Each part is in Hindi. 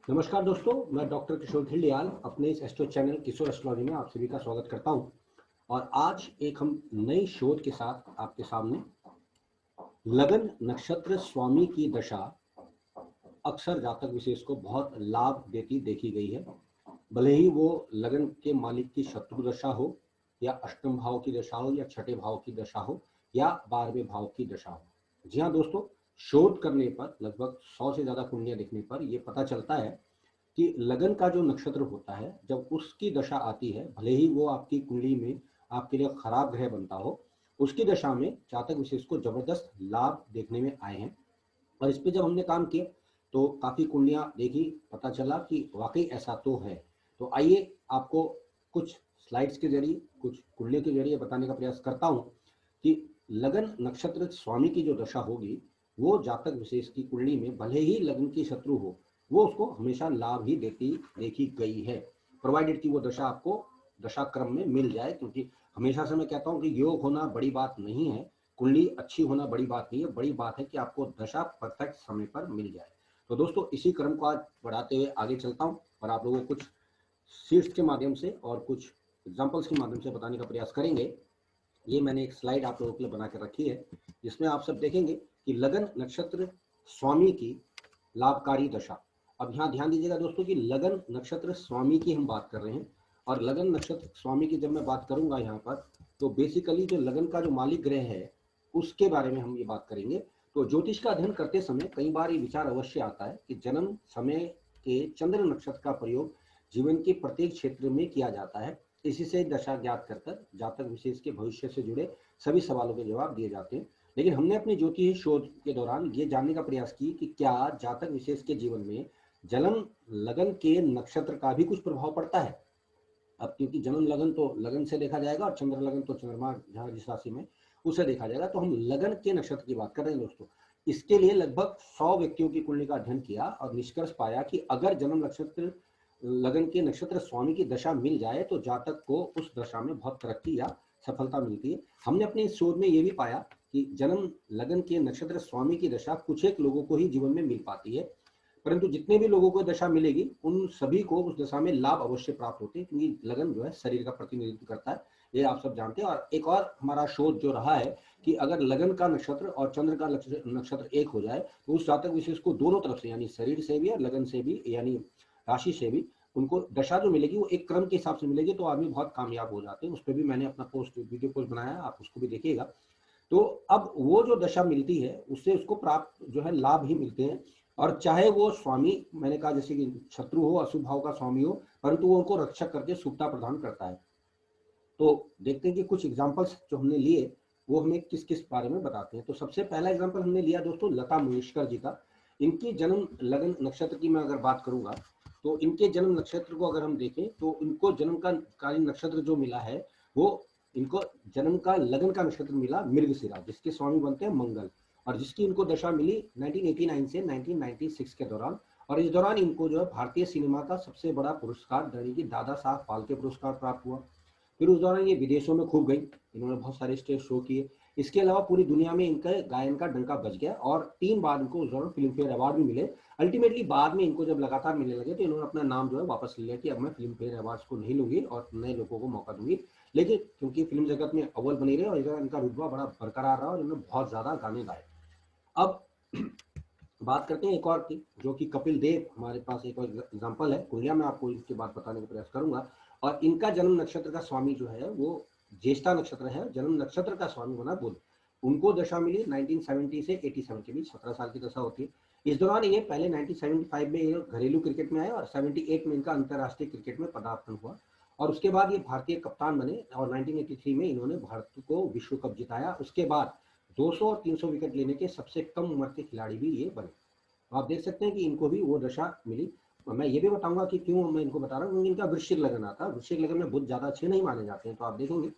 नमस्कार दोस्तों, मैं डॉक्टर किशोर खिल्डियाल अपने इस एस्ट्रो चैनल किशोर एस्ट्रोलॉजी में आप सभी का स्वागत करता हूं। और आज एक हम नई शोध के साथ आपके सामने लगन नक्षत्र स्वामी की दशा अक्सर जातक विशेष को बहुत लाभ देती देखी गई है। भले ही वो लगन के मालिक की शत्रु दशा हो या अष्टम भाव की दशा हो या छठे भाव की दशा हो या 12वें भाव की दशा हो। जी हाँ दोस्तों, शोध करने पर लगभग 100 से ज्यादा कुंडलियां देखने पर यह पता चलता है कि लगन का जो नक्षत्र होता है, जब उसकी दशा आती है, भले ही वो आपकी कुंडली में आपके लिए खराब ग्रह बनता हो, उसकी दशा में जातक विशेष को जबरदस्त लाभ देखने में आए हैं। और इस पे जब हमने काम किया तो काफी कुंडलियां देखी, पता चला कि वाकई ऐसा तो है। तो आइए आपको कुछ स्लाइड्स के जरिए, कुछ कुंडलियों के जरिए बताने का प्रयास करता हूं कि लगन नक्षत्र स्वामी की जो दशा होगी, वो जातक विशेष की कुंडली में भले ही लगन की शत्रु हो, वो उसको हमेशा लाभ ही देती देखी गई है, प्रोवाइडेड कि वो दशा आपको दशा क्रम में मिल जाए। क्योंकि हमेशा से मैं कहता हूं कि योग होना बड़ी बात नहीं है, कुंडली अच्छी होना बड़ी बात नहीं है, बड़ी बात है कि आपको दशा परफेक्ट समय पर मिल जाए। तो दोस्तों, इसी क्रम को आज बढ़ाते हुए आगे चलता हूं और आप लोगों को कुछ शीट्स के माध्यम से और कुछ एग्जाम्पल्स के माध्यम से बताने का प्रयास करेंगे। ये मैंने एक स्लाइड आप लोगों के लिए बना के रखी है, जिसमें आप सब देखेंगे कि लगन नक्षत्र स्वामी की लाभकारी दशा। अब यहाँ ध्यान दीजिएगा दोस्तों कि लगन नक्षत्र स्वामी की हम बात कर रहे हैं, और लगन नक्षत्र स्वामी की जब मैं बात करूंगा यहाँ पर, तो बेसिकली जो लगन का जो मालिक ग्रह है उसके बारे में हम ये बात करेंगे। तो ज्योतिष का अध्ययन करते समय कई बार ये विचार अवश्य आता है कि जन्म समय के चंद्र नक्षत्र का प्रयोग जीवन के प्रत्येक क्षेत्र में किया जाता है। इसी से दशा ज्ञात कर जातक विशेष के भविष्य से जुड़े सभी सवालों के जवाब दिए जाते हैं। लेकिन हमने अपनी ज्योतिष शोध के दौरान ये जानने का प्रयास की कि क्या जातक विशेष के जीवन में जन्म लगन के नक्षत्र का भी कुछ प्रभाव पड़ता है। अब क्योंकि जन्म लगन तो लगन से देखा जाएगा और चंद्र लगन तो चंद्रमा जहाँ जिस राशि में उसे देखा जाएगा, तो हम लगन के नक्षत्र की बात कर रहे हैं दोस्तों। इसके लिए लगभग 100 व्यक्तियों की कुंडली का अध्ययन किया और निष्कर्ष पाया कि अगर जन्म नक्षत्र लगन के नक्षत्र स्वामी की दशा मिल जाए तो जातक को उस दशा में बहुत तरक्की या सफलता मिलती है। हमने अपने इस शोध में यह भी पाया कि जन्म लगन के नक्षत्र स्वामी की दशा कुछ एक लोगों को ही जीवन में मिल पाती है, परंतु जितने भी लोगों को दशा मिलेगी उन सभी को उस दशा में लाभ अवश्य प्राप्त होते हैं, क्योंकि लगन जो है शरीर का प्रतिनिधित्व करता है, ये आप सब जानते हैं। और एक और हमारा शोध जो रहा है कि अगर लगन का नक्षत्र और चंद्र का नक्षत्र एक हो जाए तो उस जातक विशेष को दोनों तरफ से, यानी शरीर से भी और लगन से भी, यानी राशि से भी, उनको दशा जो मिलेगी वो एक क्रम के हिसाब से मिलेगी, तो आदमी बहुत कामयाब हो जाते हैं। उस पर भी मैंने अपना पोस्ट वीडियो पोस्ट बनाया, आप उसको भी देखिएगा। तो अब वो जो दशा मिलती है उससे उसको प्राप्त जो है लाभ ही मिलते हैं। और चाहे वो स्वामी, मैंने कहा जैसे कि शत्रु हो, अशुभ भाव का स्वामी हो, परंतु वो उनको रक्षक करके शुभता प्रदान करता है। तो देखते हैं कि कुछ एग्जांपल्स जो हमने लिए वो हमें किस किस बारे में बताते हैं। तो सबसे पहला एग्जांपल हमने लिया दोस्तों लता मंगेशकर जी का। इनकी जन्म लगन नक्षत्र की मैं अगर बात करूंगा, तो इनके जन्म नक्षत्र को अगर हम देखें तो इनको जन्म का कालीन नक्षत्र जो मिला है, वो इनको जन्म का लगन का नक्षत्र मिला मृगशिरा, जिसके स्वामी बनते हैं मंगल, और जिसकी इनको दशा मिली 1989 से 1996 के दौरान। और इस दौरान इनको जो है भारतीय सिनेमा का सबसे बड़ा पुरस्कार यानी कि दादा साहब फाल्के पुरस्कार प्राप्त हुआ। फिर उस दौरान ये विदेशों में खूब गई, इन्होंने बहुत सारे स्टेज शो किए। इसके अलावा पूरी दुनिया में इनका गायन का डंका बज गया और 3 बार इनको उस दौरान फिल्म फेयर अवार्ड भी मिले। अल्टीमेटली बाद में इनको जब लगातार मिलने लगे तो इन्होंने अपना नाम जो है वापस ले लिया कि अब मैं फिल्म फेयर अवार्ड्स को नहीं लूंगी और नए लोगों को मौका दूंगी। लेकिन क्योंकि फिल्म जगत में अव्वल बनी रहे और इनका रुतबा बड़ा बरकरार रहा और इन्होंने बहुत ज्यादा गाने गाए। अब बात करते हैं एक और की, जो कि कपिल देव, हमारे पास एक और एग्जाम्पल है कुंडलिया में, आपको इसके बाद बताने का प्रयास करूंगा। और इनका जन्म नक्षत्र का स्वामी जो है वो ज्येष्ठा नक्षत्र है, जन्म नक्षत्र का स्वामी बना बुध। उनको दशा मिली 1970 से 87 के बीच, 17 साल की दशा होती है। इस दौरान ये पहले 1975 में ये घरेलू क्रिकेट में आए और 78 में इनका अंतर्राष्ट्रीय क्रिकेट में पदार्पण हुआ। और उसके बाद ये भारतीय कप्तान बने और 1983 में इन्होंने भारत को विश्व कप जिताया। उसके बाद 200 और 300 विकेट लेने के सबसे कम उम्र के खिलाड़ी भी ये बने। तो आप देख सकते हैं कि इनको भी वो दशा मिली। मैं ये भी बताऊंगा कि क्यों मैं इनको बता रहा हूँ, क्योंकि इनका वृश्चिक लगन आता है, वृश्चिक लगन में बुध ज्यादा अच्छे नहीं माने जाते हैं, तो आप देखेंगे।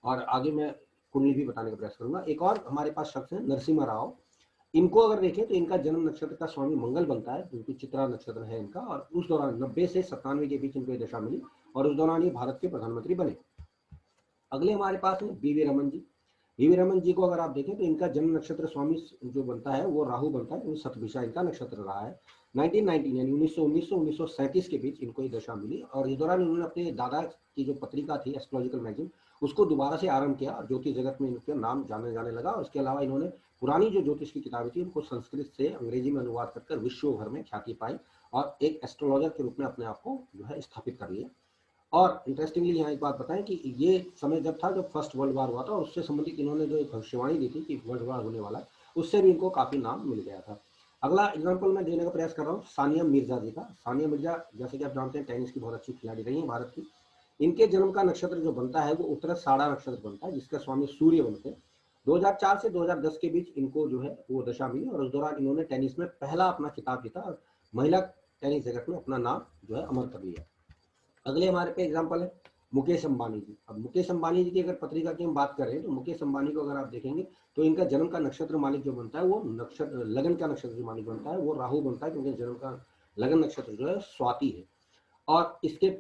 और आगे मैं कुंडली भी बताने का प्रयास करूंगा। एक और हमारे पास शख्स है नरसिम्हा राव। इनको अगर देखें तो इनका जन्म नक्षत्र का स्वामी मंगल बनता है, क्योंकि चित्रा नक्षत्र है इनका। और उस दौरान 90 से 97 के बीच इनको ये दशा मिली और उस दौरान ये भारत के प्रधानमंत्री बने। अगले हमारे पास है बीवी रमन जी। वी रमन जी को अगर आप देखें तो इनका जन्म नक्षत्र स्वामी जो बनता है वो राहु बनता है, क्योंकि शतभिषा इनका नक्षत्र रहा है। 1919 यानी 1919 के बीच इनको ये दशा मिली, और इस दौरान इन्होंने अपने दादा की जो पत्रिका थी एस्ट्रोलॉजिकल मैगजीन उसको दोबारा से आरंभ किया और ज्योतिष जगत में इनका नाम जाने जाने लगा। और इसके अलावा इन्होंने पुरानी जो ज्योतिष की किताबें थी उनको संस्कृत से अंग्रेजी में अनुवाद कर विश्व भर में ख्याति पाई और एक एस्ट्रोलॉजर के रूप में अपने आप को जो है स्थापित कर लिया। और इंटरेस्टिंगली यहाँ एक बात बताएं कि ये समय जब था जब फर्स्ट वर्ल्ड वार हुआ था, और उससे संबंधित इन्होंने जो एक भविष्यवाणी दी थी कि वर्ल्ड वार होने वाला है, उससे भी इनको काफी नाम मिल गया था। अगला एग्जाम्पल मैं देने का प्रयास कर रहा हूँ सानिया मिर्जा जी का। सानिया मिर्जा जैसे कि आप जानते हैं टेनिस की बहुत अच्छी खिलाड़ी रही है भारत की। इनके जन्म का नक्षत्र जो बनता है वो उत्तराषाढ़ा नक्षत्र बनता है, जिसका स्वामी सूर्य बनते हैं। 2004 से 2010 के बीच इनको जो है वो दशा मिली, और उस दौरान इन्होंने टेनिस में पहला अपना खिताब जीता और महिला टेनिस जगत में अपना नाम जो है अमर कर लिया। अगले हमारे पे एग्जाम्पल है मुकेश अंबानी जी। अब मुकेश अंबानी जी की अगर पत्रिका की हम बात करें तो मुकेश अंबानी को अगर आप देखेंगे तो इनका जन्म का नक्षत्र मालिक जो बनता है वो नक्षत्र लगन का नक्षत्र जो मालिक बनता है वो राहु बनता है, क्योंकि जन्म का लगन नक्षत्र जो है स्वाति है। और इसके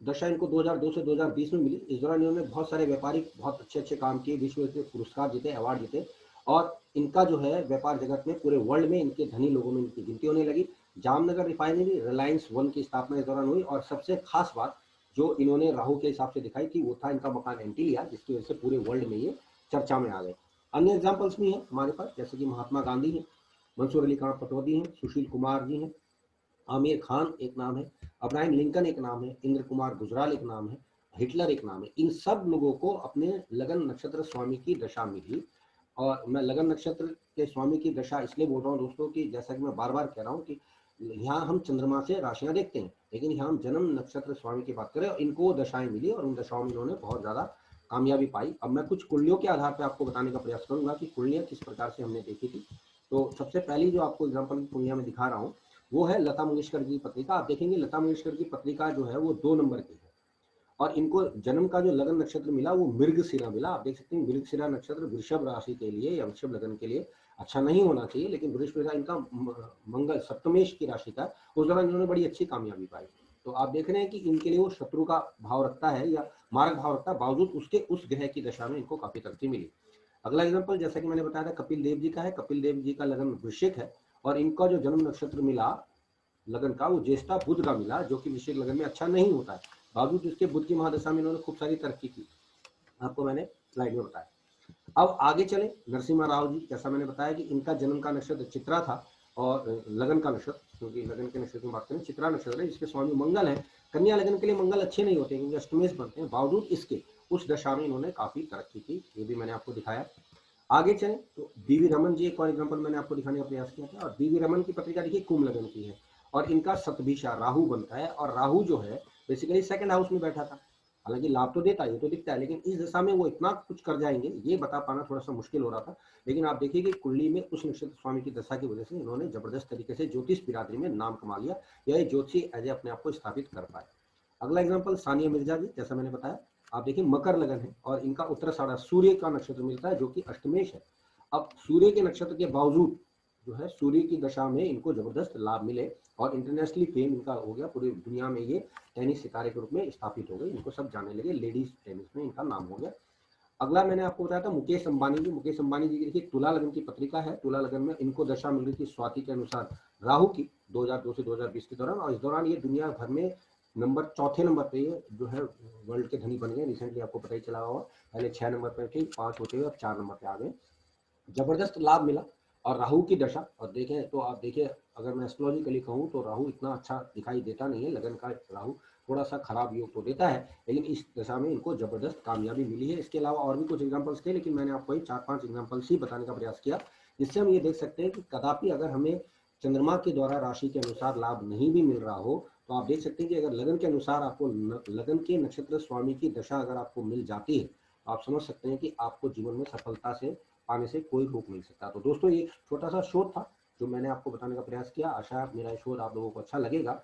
दशा इनको 2002 से 2020 में मिली। इस दौरान इन्होंने बहुत सारे व्यापारिक बहुत अच्छे अच्छे काम किए, विश्व के पुरस्कार जीते, अवार्ड जीते, और इनका जो है व्यापार जगत में पूरे वर्ल्ड में इनके धनी लोगों में इनकी गिनती होने लगी। जामनगर रिफाइनरी रिलायंस वन की स्थापना इस दौरान हुई, और सबसे खास बात जो इन्होंने राहु के हिसाब से दिखाई थी वो था इनका मकान एंटीलिया, जिसकी वजह से पूरे वर्ल्ड में ये चर्चा में आ गए। अन्य एग्जाम्पल्स भी हैं हमारे पास, जैसे कि महात्मा गांधी हैं, मंसूर अली खान पटौदी हैं, सुशील कुमार जी हैं, आमिर खान एक नाम है, अब्राहम लिंकन एक नाम है, इंद्र कुमार गुजराल एक नाम है, हिटलर एक नाम है। इन सब लोगों को अपने लगन नक्षत्र स्वामी की दशा मिली। और मैं लगन नक्षत्र के स्वामी की दशा इसलिए बोल रहा हूँ दोस्तों कि जैसा कि मैं बार बार कह रहा हूँ कि यहाँ हम चंद्रमा से राशियां देखते हैं, लेकिन यहाँ हम जन्म नक्षत्र स्वामी की बात करें और इनको दशाएं मिली और उन दशाओं में इन्होंने बहुत ज्यादा कामयाबी पाई। अब मैं कुछ कुंडलियों के आधार पर आपको बताने का प्रयास करूंगा कि कुंडलियां किस प्रकार से हमने देखी थी। तो सबसे पहली जो आपको एग्जाम्पल कुंडलियां में दिखा रहा हूँ वो है लता मंगेशकर की पत्रिका। आप देखेंगे लता मंगेशकर की पत्रिका जो है वो 2 नंबर की है, और इनको जन्म का जो लगन नक्षत्र मिला वो मृगशिरा मिला। आप देख सकते हैं मृगशिरा नक्षत्र वृषभ राशि के लिए या वृषभ लगन के लिए अच्छा नहीं होना चाहिए, लेकिन बृहस्पति इनका मंगल सप्तमेश की राशि का, उस दौरान इन्होंने बड़ी अच्छी कामयाबी पाई। तो आप देख रहे हैं कि इनके लिए वो शत्रु का भाव रखता है या मार्ग भाव रखता है, बावजूद उसके उस ग्रह की दशा में इनको काफी तरक्की मिली। अगला एग्जाम्पल जैसा कि मैंने बताया था कपिल देव जी का है। कपिल देव जी का लगन वृश्चिक है, और इनका जो जन्म नक्षत्र मिला लगन का वो ज्येष्ठा बुध का मिला, जो कि वृश्चिक लगन में अच्छा नहीं होता है। बावजूद इसके बुध की महादशा में इन्होंने खूब सारी तरक्की की, आपको मैंने स्लाइड में बताया। अब आगे चले नरसिम्हा राव जी। जैसा मैंने बताया कि इनका जन्म का नक्षत्र चित्रा था, और लगन का नक्षत्र, क्योंकि लगन के नक्षत्र की बात करें चित्रा नक्षत्र है जिसके स्वामी मंगल है। कन्या लगन के लिए मंगल अच्छे नहीं होते क्योंकि अष्टमेश बनते हैं, बावजूद इसके उस दशा में इन्होंने काफी तरक्की की, ये भी मैंने आपको दिखाया। आगे चले तो बीवी रमन जी एक और एग्जाम्पल मैंने आपको दिखाने का प्रयास किया था, और बीवी रमन की पत्रिका देखिए कुंभ लगन की है, और इनका सतभिषा राहु बनता है, और राहु जो है बेसिकली सेकंड हाउस में बैठा था। हालांकि लाभ तो देता है, ये तो दिखता है, लेकिन इस दशा में वो इतना कुछ कर जाएंगे ये बता पाना थोड़ा सा मुश्किल हो रहा था। लेकिन आप देखिए कि कुंडली में उस नक्षत्र स्वामी की दशा की वजह से इन्होंने जबरदस्त तरीके से ज्योतिष बिरादरी में नाम कमा लिया, या ज्योतिषी एज अपने आप को स्थापित कर पाए। अगला एग्जाम्पल सानिया मिर्जा जी। जैसा मैंने बताया आप देखिए मकर लगन है, और इनका उत्तराषाढ़ा सूर्य का नक्षत्र मिलता है जो कि अष्टमेश है। अब सूर्य के नक्षत्र के बावजूद जो है सूर्य की दशा में इनको जबरदस्त लाभ मिले, और इंटरनेशनली फेम इनका हो गया, पूरी दुनिया में ये टेनिस सितारे के रूप में स्थापित हो गए, इनको सब जानने लगे, लेडीज टेनिस में इनका नाम हो गया। अगला मैंने आपको बताया था मुकेश अंबानी जी। मुकेश अंबानी जी की देखिए तुला लगन की पत्रिका है। तुला लगन में इनको दशा मिल रही थी स्वाति के अनुसार राहु की 2002 से 2020 के दौरान, और इस दौरान ये दुनिया भर में चौथे नंबर पे ये जो है वर्ल्ड के धनी बन गए। रिसेंटली आपको पता ही चला होगा, पहले 6 नंबर पे थे, 5 होते हुए अब 4 नंबर पे आ गए। जबरदस्त लाभ मिला। और राहु की दशा और देखें तो आप देखिए, अगर मैं एस्ट्रोलॉजिकली कहूँ तो राहु इतना अच्छा दिखाई देता नहीं है, लगन का राहु थोड़ा सा खराब योग तो देता है, लेकिन इस दशा में इनको जबरदस्त कामयाबी मिली है। इसके अलावा और भी कुछ एग्जांपल्स थे, लेकिन मैंने आपको 4-5 एग्जांपल्स ही बताने का प्रयास किया, जिससे हम ये देख सकते हैं कि कदापि अगर हमें चंद्रमा के द्वारा राशि के अनुसार लाभ नहीं भी मिल रहा हो, तो आप देख सकते हैं कि अगर लगन के अनुसार आपको लगन के नक्षत्र स्वामी की दशा अगर आपको मिल जाती है, तो आप समझ सकते हैं कि आपको जीवन में सफलता से पाने से कोई रोक नहीं सकता। तो दोस्तों ये छोटा सा शोध था जो मैंने आपको बताने का प्रयास किया। आशा है मेरा शोध आप लोगों को अच्छा लगेगा।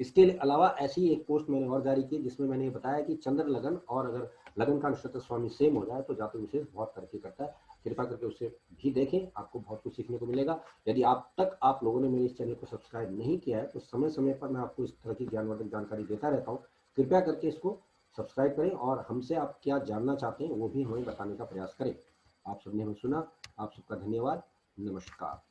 इसके अलावा ऐसी एक पोस्ट मैंने और जारी की जिसमें मैंने बताया कि चंद्र लगन और अगर लगन का नक्षत्र स्वामी सेम हो जाए तो जातक विशेष बहुत तरक्की करता है। कृपया करके उसे भी देखें, आपको बहुत कुछ सीखने को मिलेगा। यदि आप लोगों ने मेरे इस चैनल को सब्सक्राइब नहीं किया है तो समय समय पर मैं आपको इस तरह की ज्ञानवर्धक जानकारी देता रहता हूँ। कृपया करके इसको सब्सक्राइब करें और हमसे आप क्या जानना चाहते हैं वो भी हमें बताने का प्रयास करें। आप सबने हमें सुना, आप सबका धन्यवाद, नमस्कार।